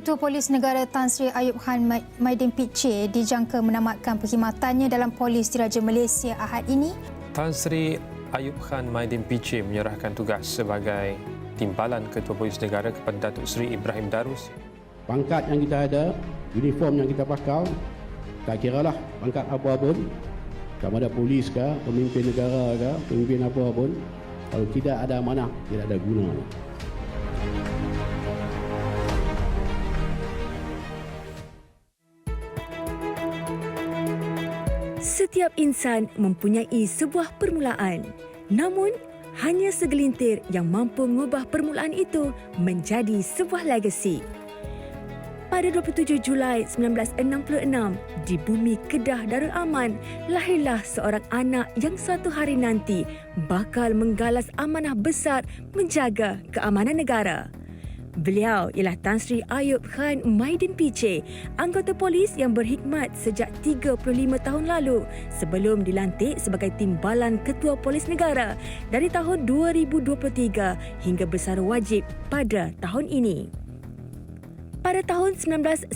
Ketua Polis Negara Tan Sri Ayub Khan Maidin PJ dijangka menamatkan perkhidmatannya dalam Polis Diraja Malaysia Ahad ini. Tan Sri Ayub Khan Maidin PJ menyerahkan tugas sebagai timbalan Ketua Polis Negara kepada Datuk Seri Ibrahim Darus. Pangkat yang kita ada, uniform yang kita pakai, tak kiralah pangkat apa pun, sama ada polis ke, pemimpin negara ke, pemimpin apa pun, kalau tidak ada amanah, tidak ada guna. Setiap insan mempunyai sebuah permulaan. Namun, hanya segelintir yang mampu mengubah permulaan itu menjadi sebuah legasi. Pada 27 Julai 1966, di bumi Kedah Darul Aman, lahirlah seorang anak yang suatu hari nanti bakal menggalas amanah besar menjaga keamanan negara. Beliau ialah Tan Sri Ayub Khan Maidin PJ, anggota polis yang berkhidmat sejak 35 tahun lalu sebelum dilantik sebagai timbalan Ketua Polis Negara dari tahun 2023 hingga bersara wajib pada tahun ini. Pada tahun 1991,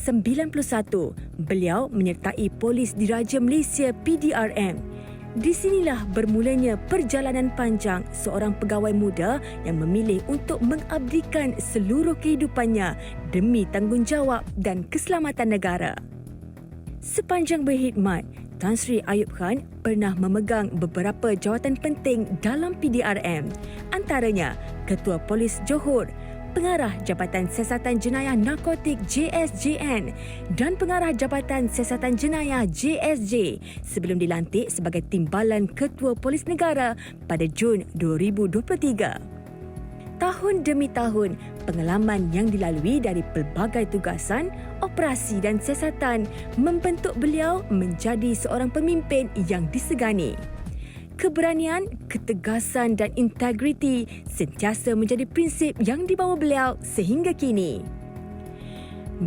beliau menyertai Polis Diraja Malaysia PDRM. Di sinilah bermulanya perjalanan panjang seorang pegawai muda yang memilih untuk mengabdikan seluruh kehidupannya demi tanggungjawab dan keselamatan negara. Sepanjang berkhidmat, Tan Sri Ayub Khan pernah memegang beberapa jawatan penting dalam PDRM, antaranya Ketua Polis Johor, Pengarah Jabatan Siasatan Jenayah Narkotik JSJN dan Pengarah Jabatan Siasatan Jenayah JSJ sebelum dilantik sebagai timbalan Ketua Polis Negara pada Jun 2023. Tahun demi tahun, pengalaman yang dilalui dari pelbagai tugasan, operasi dan siasatan membentuk beliau menjadi seorang pemimpin yang disegani. Keberanian, ketegasan dan integriti sentiasa menjadi prinsip yang dibawa beliau sehingga kini.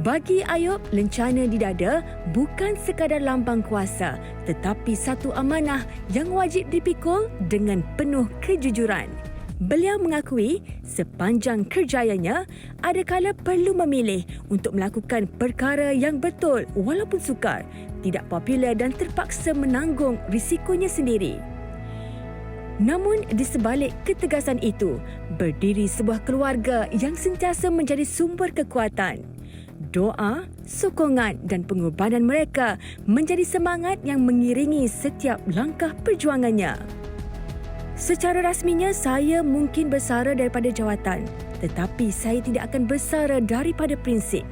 Bagi Ayub, lencana di dada bukan sekadar lambang kuasa tetapi satu amanah yang wajib dipikul dengan penuh kejujuran. Beliau mengakui sepanjang kerjayanya ada kala perlu memilih untuk melakukan perkara yang betul walaupun sukar, tidak popular dan terpaksa menanggung risikonya sendiri. Namun di sebalik ketegasan itu, berdiri sebuah keluarga yang sentiasa menjadi sumber kekuatan. Doa, sokongan dan pengorbanan mereka menjadi semangat yang mengiringi setiap langkah perjuangannya. Secara rasminya saya mungkin bersara daripada jawatan, tetapi saya tidak akan bersara daripada prinsip.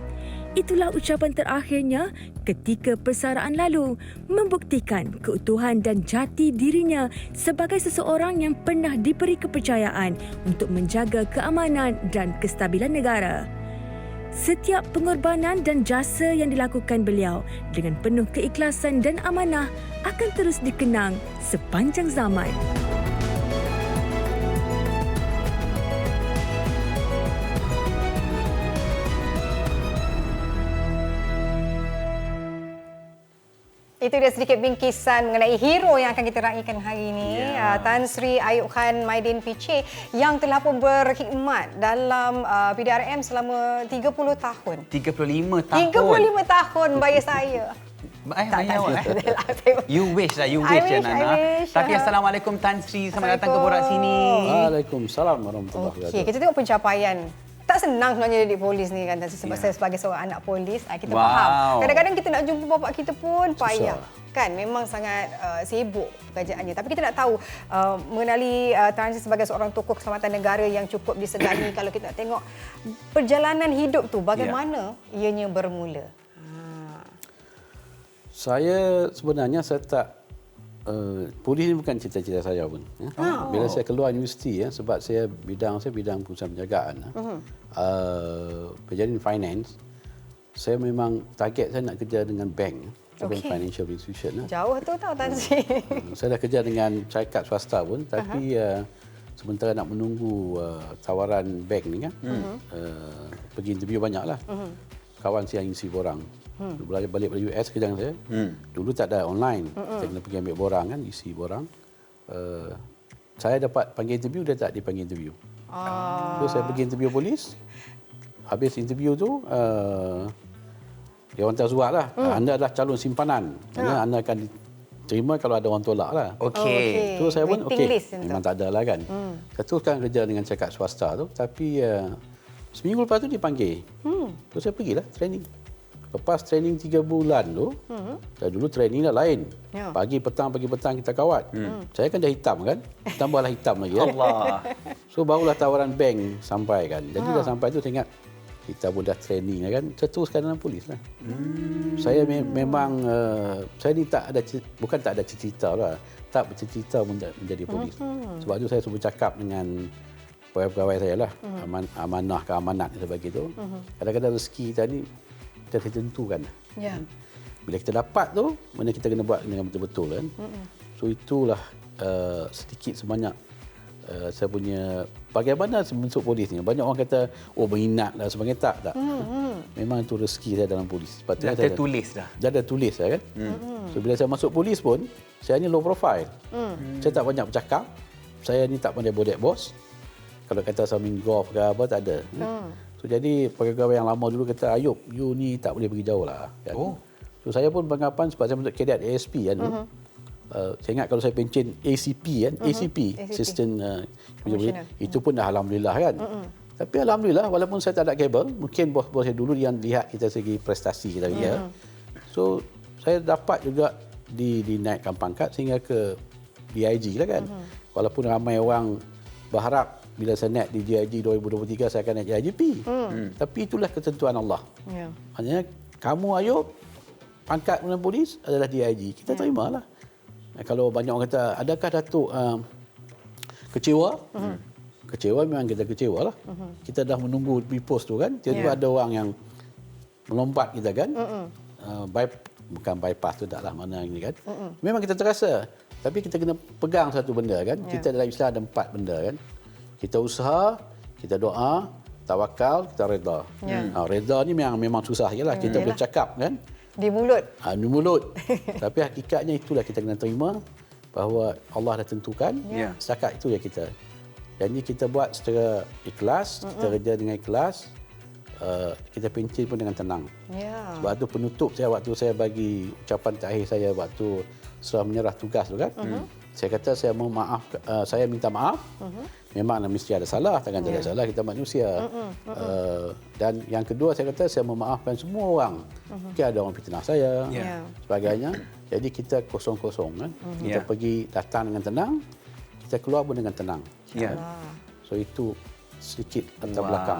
Itulah ucapan terakhirnya ketika persaraan lalu membuktikan keutuhan dan jati dirinya sebagai seseorang yang pernah diberi kepercayaan untuk menjaga keamanan dan kestabilan negara. Setiap pengorbanan dan jasa yang dilakukan beliau dengan penuh keikhlasan dan amanah akan terus dikenang sepanjang zaman. Itu dia sedikit bingkisan mengenai hero yang akan kita raikan hari ini, Tan Sri Ayub Khan Maidin PJ yang telah pun berkhidmat dalam PDRM selama 30 tahun. 35 tahun. 35 tahun bayar saya. Bayar awak. You wish lah, Nana. Tapi Assalamualaikum Tan Sri, selamat datang ke Borak Sini. Waalaikumsalam warahmatullahi wabarakatuh. Okey, kita tengok pencapaian. Tak senang sebenarnya jadi polis ni kan, sebab saya sebagai seorang anak polis, kita faham. Kadang-kadang kita nak jumpa bapak kita pun payah. Kan memang sangat sibuk pekerjaannya. Tapi kita nak tahu mengenali Tan Sri sebagai seorang tokoh keselamatan negara yang cukup disegani. Kalau kita nak tengok perjalanan hidup tu bagaimana ianya bermula. Saya sebenarnya tak polis ni bukan cita-cita saya pun. Bila saya keluar universiti, sebab saya bidang perusahaan penjagaan. Berjaya finance, saya memang target saya nak kerja dengan bank. Financial institution. Jauh tu tahu Tan Sri. Saya dah kerja dengan syarikat swasta pun, tapi sementara nak menunggu tawaran bank ni kan, pergi interview banyaklah. Kawan saya yang isi borang. Belajar balik dari US kerjaan saya. Dulu tak ada online. Saya kena pergi ambil borang kan, isi borang. Saya dapat panggil interview, dia tak dipanggil interview. So saya pergi interview polis. habis interview tu, dia orang tersuat lah. Anda adalah calon simpanan. Anda akan diterima kalau ada orang tolak lah. Okey. So saya pun Waiting okey, list memang tak ada lah kan. Teruskan kerja dengan cakap swasta tu. Tapi seminggu lepas tu dipanggil. So saya pergilah training. Lepas training 3 bulan tu, dulu training dah lain. Ya. Pagi petang kita kawat. Saya kan dah hitam kan. Tambahlah hitam lagi. Allah. So barulah tawaran bank sampai kan. Jadi dah sampai tu saya ingat kita pun dah training kan. Saya teruskan dalam polis lah. Saya memang saya ni bukan tak ada cita-cita lah. Tak bercita-cita menjadi polis. Sebab tu saya selalu cakap dengan pegawai saya lah. Amanah ke amanat dan sebagainya tu. Kadang-kadang rezeki kita ni kita ditentukan. Ya. Bila kita dapat tu, mana kita kena buat dengan betul-betul kan. So itulah sedikit sebanyak saya punya bagaimana bentuk polis ni. Banyak orang kata berminat lah sebagainya. Tak. Memang itu rezeki saya dalam polis. Dah tertulis dah. Dah ada tulis kan. So bila saya masuk polis pun, saya ni low profile. Saya tak banyak bercakap. Saya ni tak pandai bodek bos. Kalau kata saya main golf ke apa, tak ada. So jadi pegawai yang lama dulu kata, Ayub, you ni tak boleh pergi jauh lah. Kan? So saya pun beranggapan sebab saya masuk kadet ASP kan. Saya ingat kalau saya pencen ACP kan, ACP. Assistant itu pun dah alhamdulillah kan. Tapi alhamdulillah walaupun saya tak ada kabel, mungkin bos-bos saya dulu yang lihat kita segi prestasi kita ya. So saya dapat juga dinaikkan pangkat sehingga ke DIG lah kan. Walaupun ramai orang berharap bila saya naik di DIG 2023 saya akan naik DIGP. Tapi itulah ketentuan Allah. Ya. Maksudnya kamu Ayub pangkat dalam polis adalah DIG. Kita terimalah. Kalau banyak orang kata, adakah Datuk kecewa? Kecewa memang kita kecewa lah. Kita dah menunggu di pos tu kan. Tiba-tiba ada orang yang melompat kita kan. Bukan bypass tu tak lah mana ini kan. Memang kita terasa. Tapi kita kena pegang satu benda kan. Kita dalam Islam ada 4 benda kan. Kita usaha, kita doa, tawakal, kita reda. Reda ni memang susah je lah. Kita boleh cakap kan. Di mulut. Di mulut. Tapi hakikatnya itulah kita kena terima bahawa Allah dah tentukan. Setakat itu ya kita. Jadi kita buat secara ikhlas, kita kerja dengan ikhlas. Kita pencen pun dengan tenang. Sebab tu penutup saya waktu saya bagi ucapan terakhir saya waktu serah menyerah tugas tu kan. Saya kata saya mohon maaf, saya minta maaf. Memanglah mesti ada salah, takkan ada salah, kita manusia. Dan yang kedua saya kata saya memaafkan semua orang. Mungkin ada orang fitnah saya, sebagainya. Jadi kita kosong-kosong kan. Kita pergi datang dengan tenang, kita keluar pun dengan tenang. So itu sedikit latar belakang.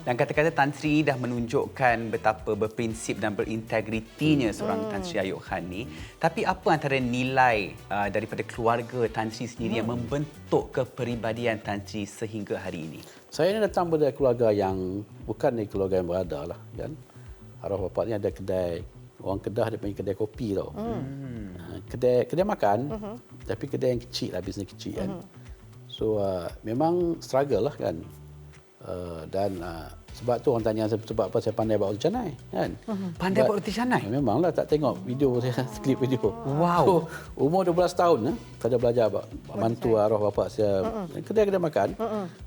Dan kata-kata Tan Sri dah menunjukkan betapa berprinsip dan berintegritinya seorang Tan Sri Ayub Khan ni. Tapi apa antara nilai daripada keluarga Tan Sri sendiri yang membentuk kepribadian Tan Sri sehingga hari ini? Saya ni datang dari keluarga yang bukan dari keluarga yang berada lah kan. Arwah bapa ni ada kedai, orang Kedah dia panggil kedai kopi tau. Kedai makan, tapi kedai yang kecil lah, bisnes kecil kan. So memang struggle lah kan. Dan sebab tu orang tanya sebab apa saya pandai buat roti canai kan. Pandai buat roti canai? Memanglah, tak tengok video saya, klip video. Wow. So, umur 12 tahun saya belajar bantu arwah bapa saya kedai-kedai makan.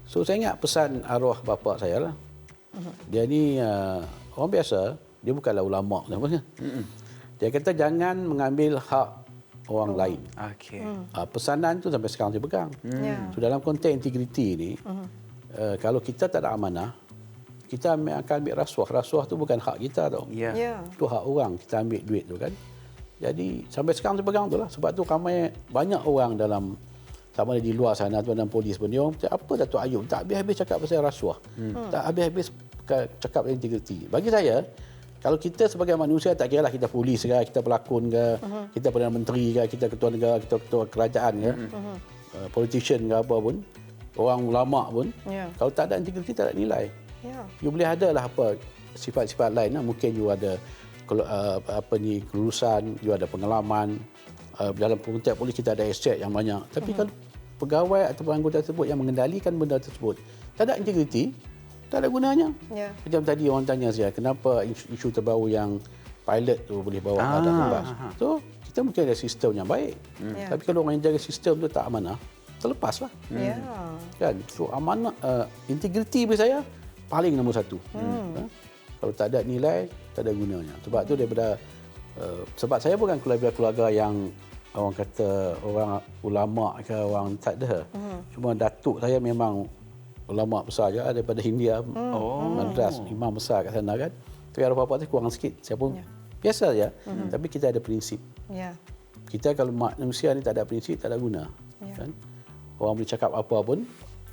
So saya ingat pesan arwah bapa saya lah. Dia ni orang biasa, dia bukanlah ulama apa. Dia kata jangan mengambil hak orang lain. Okey. Pesanan tu sampai sekarang saya pegang. So dalam konteks integriti ni, kalau kita tak ada amanah, kita akan ambil rasuah. Rasuah tu bukan hak kita tau. Itu hak orang, kita ambil duit tu kan. Jadi sampai sekarang saya pegang tu lah. Sebab tu banyak orang dalam, sama ada di luar sana tu dalam polis pun, dia orang kata, apa Datuk Ayub tak habis-habis cakap pasal rasuah. Tak habis-habis cakap pasal integriti. Bagi saya, kalau kita sebagai manusia, tak kira lah kita polis ke, kita pelakon ke, kita Perdana Menteri ke, kita ketua negara, kita ketua kerajaan ke, politician ke apa pun, orang ulama pun, kalau tak ada integriti, tak ada nilai. You boleh ada lah apa sifat-sifat lain lah. Mungkin you ada kelulusan, you ada pengalaman. Dalam konteks polis kita ada aset yang banyak. Tapi kalau pegawai atau anggota tersebut yang mengendalikan benda tersebut tak ada integriti, tak ada gunanya. Macam tadi orang tanya saya, kenapa isu terbaru yang pilot tu boleh bawa anak terbang. So, kita mungkin ada sistem yang baik. Tapi kalau orang yang jaga sistem tu tak amanah, terlepaslah. Kan? So, amanah, integriti bagi saya, paling nombor satu. Kalau tak ada nilai, tak ada gunanya. Sebab tu daripada sebab saya bukan keluarga yang orang kata orang ulama ke orang tak ada. Cuma datuk saya memang ulama besar je daripada India. Madras, imam besar kat sana kan. Tapi ada apa-apa tu kurang sikit. Saya pun biasa je. Tapi kita ada prinsip. Ya. Kita kalau manusia ni tak ada prinsip, tak ada guna. Kan? Orang boleh cakap apa pun,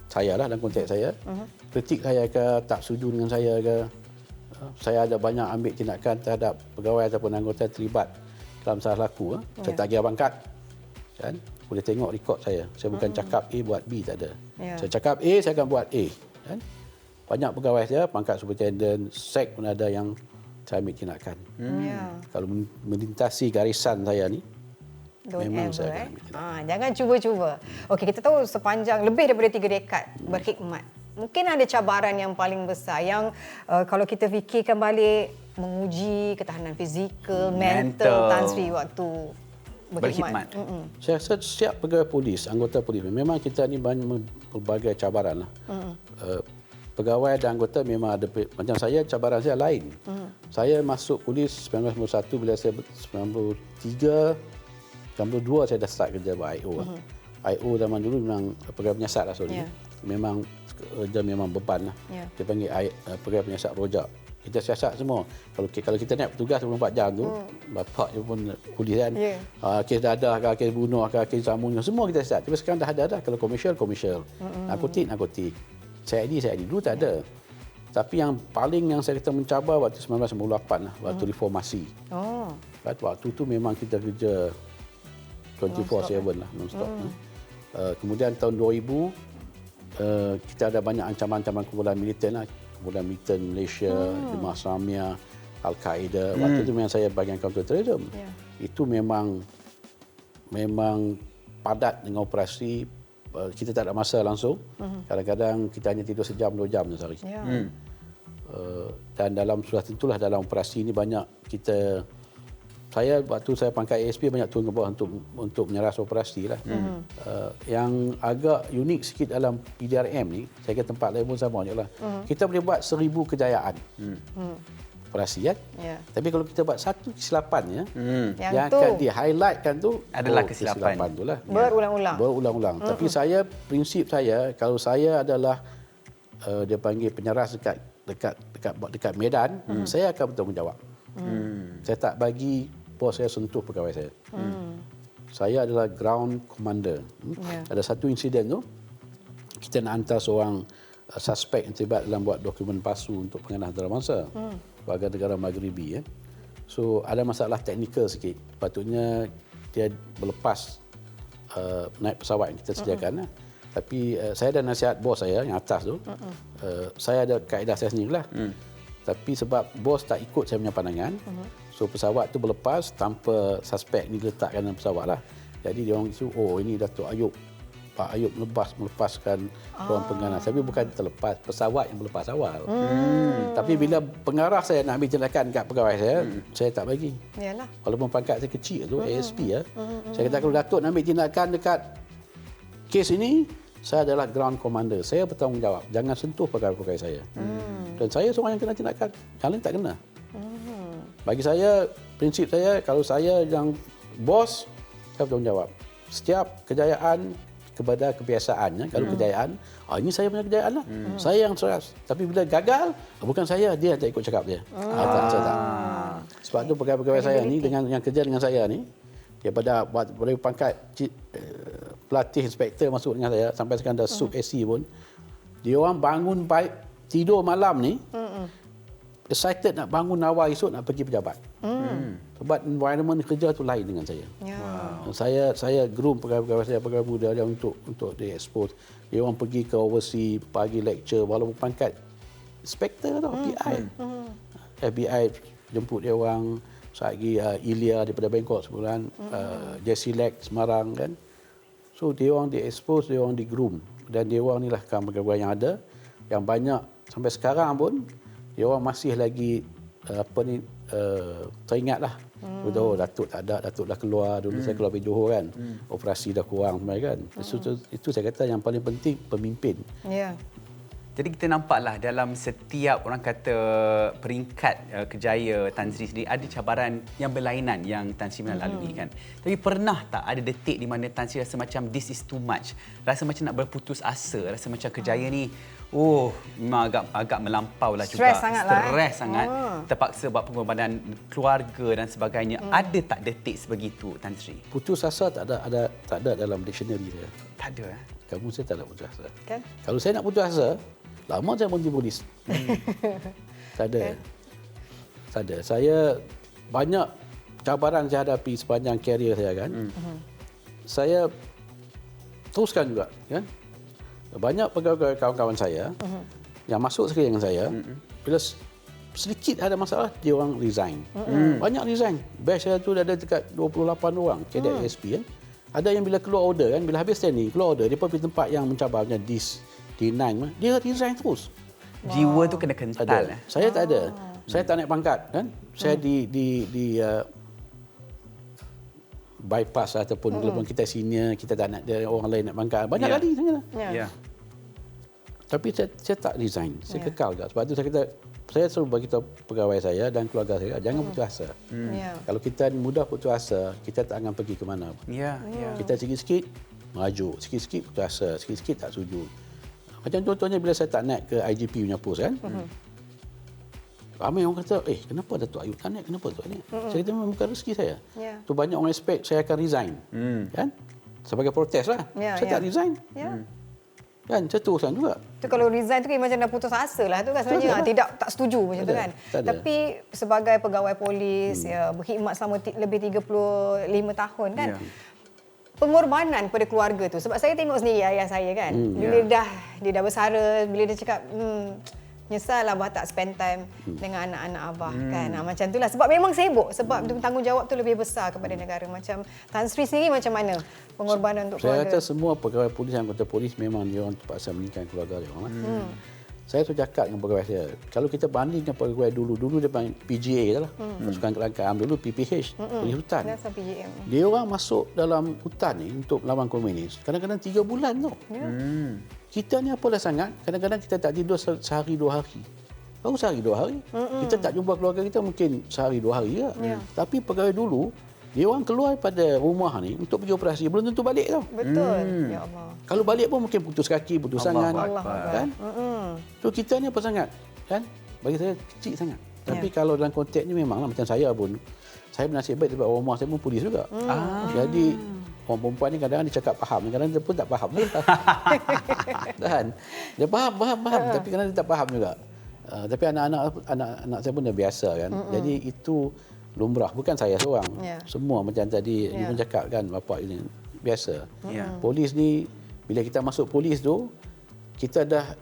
saya lah dalam konteks saya, kritik saya ke, tak setuju dengan saya ke, saya ada banyak ambil tindakan terhadap pegawai ataupun anggota terlibat dalam salah laku. Saya tak kira pangkat. Kan? Boleh tengok rekod saya. Saya bukan cakap A buat B, tak ada. Saya cakap A, saya akan buat A. Kan? Banyak pegawai saya, pangkat superintendent, sek pun ada yang saya ambil tindakan. Kalau melintasi garisan saya ni, memang saya akan ambil tindakan. Jangan cuba-cuba. Okey, kita tahu sepanjang lebih daripada 3 dekad berkhidmat. Mungkin ada cabaran yang paling besar yang kalau kita fikirkan balik menguji ketahanan fizikal, mental Tan Sri waktu berkhidmat. Saya rasa setiap pegawai polis, anggota polis, memang kita ni banyak pelbagai cabaran lah. Pegawai dan anggota memang ada, macam saya, cabaran saya lain. Saya masuk polis 1991, bila saya 93, 92 saya dah start kerja buat IO. IO zaman dulu memang pegawai penyiasat lah, memang kerja memang beban lah. Dia panggil pegawai penyiasat rojak. Kita siasat semua. Kalau kita naik petugas 24 jam tu, bapak dia pun polis kan. Kes dadah ke, kes bunuh ke, kes sambung, semua kita siasat. Tapi sekarang dah ada dah. Kalau komersial. Narkotik. CID. Dulu tak ada. Tapi yang saya kata mencabar waktu 1998 lah, waktu reformasi. Waktu tu memang kita kerja 24/7 lah, non-stop. Kemudian tahun 2000, kita ada banyak ancaman-ancaman kumpulan militan lah. Kumpulan militan Malaysia, Jemaah Islamiyah, Al-Qaeda. Waktu itu memang saya bahagian counter-terrorism. Itu memang padat dengan operasi. Kita tak ada masa langsung. Kadang-kadang kita hanya tidur sejam, 2 jam sehari. Dan dalam sudah tentulah dalam operasi ini banyak kita... waktu saya pangkat ASP banyak turun ke bawah untuk menyeras operasi lah. Yang agak unik sikit dalam PDRM ni, saya kata tempat lain pun sama je lah. Kita boleh buat 1000 kejayaan operasi kan. Tapi kalau kita buat satu kesilapan yang akan di-highlightkan tu adalah kesilapan tu lah. Berulang-ulang. Tapi prinsip saya, kalau saya adalah dia panggil penyeras dekat medan, saya akan bertanggungjawab. Saya tak bagi bos saya sentuh pegawai saya. Saya adalah ground commander. Ada satu insiden tu, kita nak hantar seorang suspek yang terlibat dalam buat dokumen palsu untuk penganah antarabangsa warga negara Maghribi. So ada masalah teknikal sikit. Patutnya dia berlepas naik pesawat yang kita sediakan. Tapi saya ada nasihat bos saya yang atas tu. Saya ada kaedah saya sendirilah. Tapi sebab bos tak ikut saya punya pandangan, so pesawat tu berlepas tanpa suspek ni diletakkan dalam pesawat lah. Jadi dia orang isu, ini Datuk Ayub, Pak Ayub melepaskan seorang pengarah. Tapi bukan terlepas, pesawat yang berlepas awal. Tapi bila pengarah saya nak ambil tindakan dekat pegawai saya tak bagi. Yalah. Walaupun pangkat saya kecil tu, ASP saya kata kalau Datuk nak ambil tindakan dekat kes ini, saya adalah ground commander. Saya bertanggungjawab. Jangan sentuh pegawai-pegawai saya. Dan saya seorang yang kena tindakan. Yang lain tak kena. Bagi saya, prinsip saya, kalau saya yang bos, saya bertanggungjawab. Setiap kejayaan kepada kebiasaan. Kalau kejayaan, ini saya punya kejayaan lah. Saya yang seras. Tapi bila gagal, bukan saya, dia tak ikut cakap dia. Saya tak. Sebab tu pegawai-pegawai saya ni, dengan yang kerja dengan saya ni, daripada pangkat pelatih inspektor masuk dengan saya sampai sekarang dah sub SC pun, dia orang bangun tidur malam ni excited nak bangun awal esok nak pergi pejabat. Sebab environment kerja tu lain dengan saya. Saya groom pegawai-pegawai saya, pegawai muda dia untuk di expose. Dia orang pergi ke overseas, pagi lecture walaupun pangkat inspektor tau, PI. FBI jemput dia orang. Lagi Ilya daripada Bangkok sebulan, Jesse Lex Semarang kan. So dia orang di-expose, dia orang di-groom. Dan dia orang ni lah pegawai yang ada, yang banyak sampai sekarang pun, dia orang masih lagi teringat lah. Datuk tak ada, Datuk dah keluar. Dulu saya keluar pergi Johor kan. Operasi dah kurang kan. Itu saya kata yang paling penting pemimpin. Jadi kita nampaklah dalam setiap orang kata peringkat kejaya Tan Sri sendiri ada cabaran yang berlainan yang Tan Sri pernah lalui kan. Tapi pernah tak ada detik di mana Tan Sri rasa macam this is too much? Rasa macam nak berputus asa, rasa macam kejaya ni memang agak melampau lah juga. Stres sangat. Terpaksa buat pengorbanan keluarga dan sebagainya. Ada tak detik sebegitu Tan Sri? Putus asa tak ada dalam dictionary saya. Tak ada. Kamu saya tak nak putus asa. Kan? Kalau saya nak putus asa, lama saya berhenti polis. Tak ada. Tak ada. Saya banyak cabaran saya hadapi sepanjang karier saya kan. Saya teruskan juga kan. Banyak pegawai kawan-kawan saya yang masuk sekali dengan saya, bila sedikit ada masalah, dia orang resign. Banyak resign. Batch saya tu ada dekat 28 orang, cadet ASP kan. Ada yang bila keluar order kan, bila habis training, keluar order, dia pergi tempat yang mencabar macam DIS, D9, dia resign terus. Jiwa tu kena kental. Saya tak ada. Saya tak naik pangkat kan. Saya di bypass ataupun walaupun kita senior, kita tak nak orang lain naik pangkat. Banyak kali saya. Ya. Tapi saya tak resign. Saya kekal juga. Sebab tu saya kata, saya selalu bagi tahu pegawai saya dan keluarga saya, jangan putus asa. Kalau kita mudah putus asa, kita tak akan pergi ke mana. Kita sikit-sikit maju, sikit-sikit putus asa, sikit-sikit tak sujud. Macam contohnya bila saya tak naik ke IGP punya post kan. Ramai orang kata, kenapa Datuk Ayub tak naik? Kenapa Datuk naik? Saya kata memang bukan rezeki saya. Tu banyak orang expect saya akan resign. Kan? Sebagai protes lah. Saya tak resign. Kan, saya teruskan juga. Tu kalau resign tu macam dah putus asa lah tu kan sebenarnya. Tak setuju macam tu kan. Tapi sebagai pegawai polis, berkhidmat selama lebih 35 tahun kan. Pengorbanan pada keluarga tu. Sebab saya tengok sendiri ayah saya kan. Bila dia dah bersara, bila dia cakap, nyesal abah tak spend time dengan anak-anak abah kan. Macam itulah. Sebab memang sibuk. Sebab tanggungjawab tu lebih besar kepada negara. Macam Tan Sri sendiri macam mana pengorbanan untuk keluarga? Saya kata semua pegawai polis dan anggota polis memang dia orang terpaksa meningkatkan keluarga dia orang. Saya tu cakap dengan pegawai saya, kalau kita bandingkan pegawai dulu dia panggil PGA je lah. Pasukan Kelangkaan dulu PPH, polis hutan. Dia orang masuk dalam hutan ni untuk melawan komunis. Kadang-kadang 3 bulan tau. Kita ni apalah sangat, kadang-kadang kita tak tidur sehari 2 hari. Baru sehari 2 hari. Kita tak jumpa keluarga kita mungkin sehari 2 hari je. Tapi pegawai dulu, dia orang keluar pada rumah ni untuk pergi operasi, belum tentu balik tau. Betul. Ya Allah. Kalau balik pun mungkin putus kaki, putus tangan. Kan? So kita ni apa sangat? Kan? Bagi saya kecil sangat. Tapi kalau dalam konteks ni memanglah macam saya pun, saya bernasib baik sebab orang rumah saya pun polis juga. Jadi orang perempuan ni kadang-kadang dia cakap faham, kadang-kadang dia pun tak faham. Kan? Dia faham. Tapi kadang-kadang dia tak faham juga. Tapi anak-anak saya pun dah biasa kan. Jadi itu lumrah, bukan saya seorang. Semua macam tadi dia pun cakap kan, bapak ini biasa. Polis ni bila kita masuk polis tu, kita dah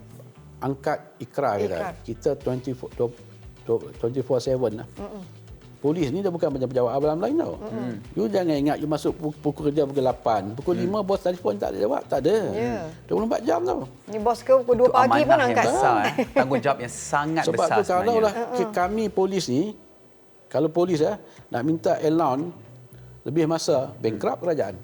angkat ikrar kita. Kita 24/7 lah. Polis ni dah bukan macam pejabat alam lain tau. You jangan ingat you masuk pukul kerja pukul 8. Pukul 5 bos telefon tak ada jawab. Tak ada. 24 jam tau. Ni bos ke pukul 2 pagi pun angkat. Tanggungjawab yang sangat sebab besar sebenarnya. Sebab tu kalau kami polis ni, kalau polis nak minta allowance lebih masa, bankrupt kerajaan.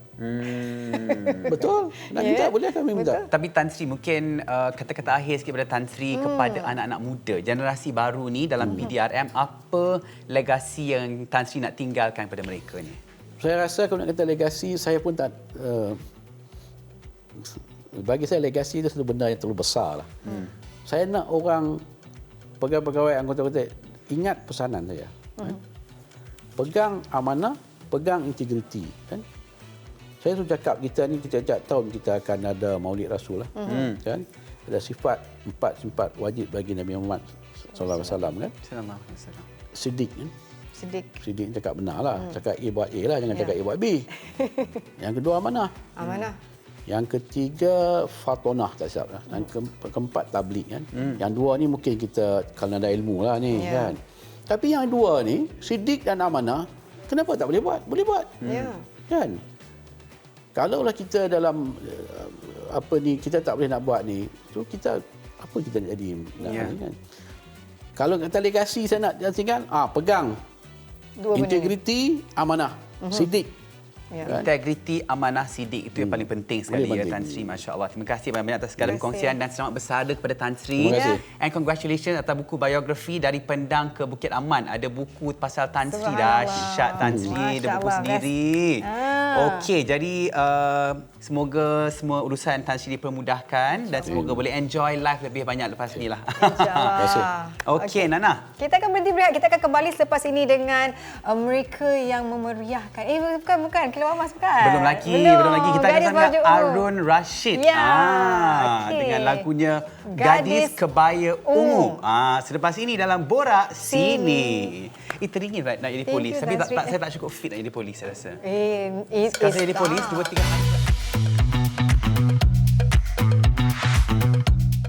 Betul. Nak minta boleh kami minta. Tapi Tan Sri, mungkin kata-kata akhir sikit pada Tan Sri kepada anak-anak muda, generasi baru ni dalam PDRM, apa legasi yang Tan Sri nak tinggalkan kepada mereka ni? Saya rasa kalau nak kata legasi, saya pun tak... bagi saya legasi itu satu benda yang terlalu besar lah. Saya nak orang, pegawai-pegawai anggota-anggota, ingat pesanan saya. Pegang amanah, pegang integriti. Kan? Saya sudah cakap kita ni, kita setiap tahun kita akan ada Maulid Rasul lah. Kan? Ada sifat 4 sifat wajib bagi Nabi Muhammad sallallahu alaihi wasallam kan. Siddiq kan. Siddiq cakap benar lah. Cakap A buat A lah, jangan cakap A buat B. Yang kedua amanah. Yang ketiga fatonah, tak silap lah. Yang keempat tabligh kan. Yang dua ni mungkin kita kalau ada ilmu lah ni kan. Tapi yang dua ni, siddiq dan amanah, kenapa tak boleh buat? Boleh buat. Kan? Kalaulah kita dalam kita tak boleh nak buat ni, so kita apa kita nak jadi kan? Kalau kata legasi saya nak tinggal, pegang integriti, amanah, siddiq. Integriti, amanah, sidik itu yang paling penting sekali Paling ya penting. Tan Sri. Masya Allah. Terima kasih banyak-banyak atas segala Terima kasih. perkongsian dan selamat bersara kepada Tan Sri. Terima kasih. And congratulations atas buku biografi dari Pendang ke Bukit Aman. Ada buku pasal Tan Sri. Subhanallah. Dahsyat Tan Sri. Ada Masya buku Allah, sendiri. Okey, jadi semoga semua urusan Tan Sri dipermudahkan dan semoga boleh enjoy life lebih banyak lepas ni lah. InsyaAllah. Okey, Nana. Kita akan berhenti berehat. Kita akan kembali selepas ini dengan mereka yang memeriahkan. Bukan. Kilau Mas bukan. Belum lagi. Kita akan Gadis sama baju ungu. Arun Rashid. Ya, okey. Dengan lagunya Gadis Gadis Kebaya Ungu. Ungu. Selepas ini dalam Borak Sini. Teringin nak jadi Thank polis. you, Tapi Tan Sri. saya tak cukup fit nak jadi polis saya rasa. Sekarang Sekarang saya jadi polis 2-3 hari.